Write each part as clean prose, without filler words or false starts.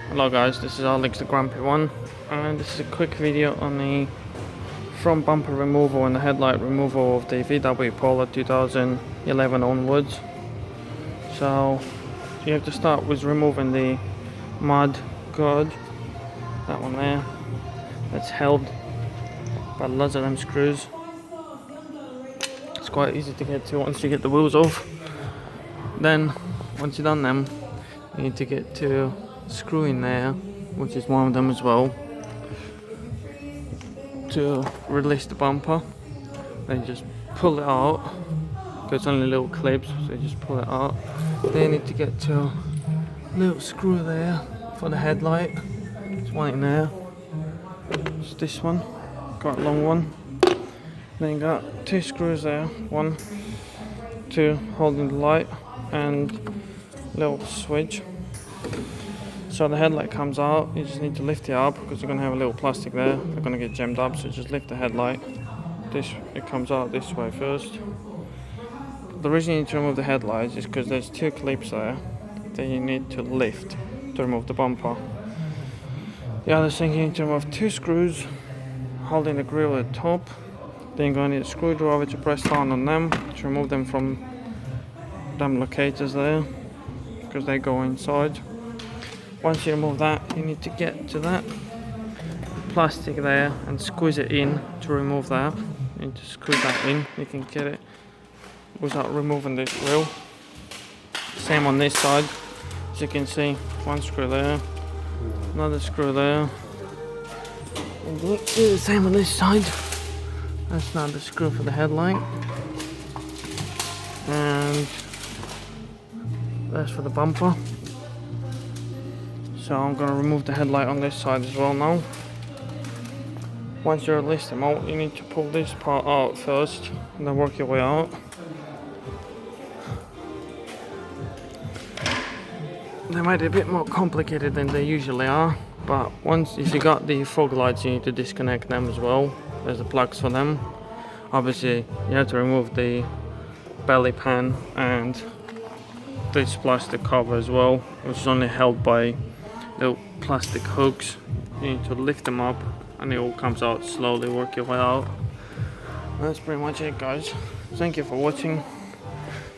Hello guys, this is AlexTheGrumpyOne, and this is a quick video on the front bumper removal and the headlight removal of the VW Polo 2011 onwards. So you have to start with removing the mud guard, that one there, that's held by lots of them screws. It's quite easy to get to once you get the wheels off. Then once you've done them, you need to get to screw in there, which is one of them as well, to release the bumper. Then you just pull it out, because it's only little clips, so you just pull it out. Then you need to get to a little screw there for the headlight. There's one in there. It's this one, quite a long one. Then you got two screws there, one, two holding the light, and little switch. So the headlight comes out, you just need to lift it up because you're going to have a little plastic there. They're going to get jammed up, so just lift the headlight. It comes out this way first. The reason you need to remove the headlights is because there's two clips there that you need to lift to remove the bumper. The other thing, you need to remove two screws holding the grille at the top. Then you're going to need a screwdriver to press down on them to remove them from them locators there, because they go inside. Once you remove that, you need to get to that plastic there and squeeze it in to remove that. You need to squeeze that in, you can get it without removing this grill. Same on this side, as you can see, one screw there, another screw there, and do the same on this side. That's now the screw for the headlight, and that's for the bumper. So I'm going to remove the headlight on this side as well now. Once you release them out, you need to pull this part out first and then work your way out. They might be a bit more complicated than they usually are, but if you got the fog lights, you need to disconnect them as well. There's the plugs for them. Obviously you have to remove the belly pan and this plastic cover as well, which is only held by little plastic hooks. You need to lift them up and it all comes out slowly, work your way out. That's pretty much it guys. Thank you for watching.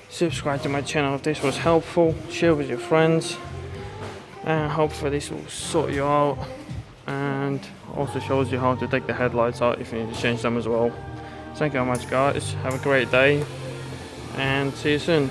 Subscribe to my channel if this was helpful, share with your friends, and hopefully this will sort you out, and also shows you how to take the headlights out if you need to change them as well. Thank you very much guys, have a great day and see you soon.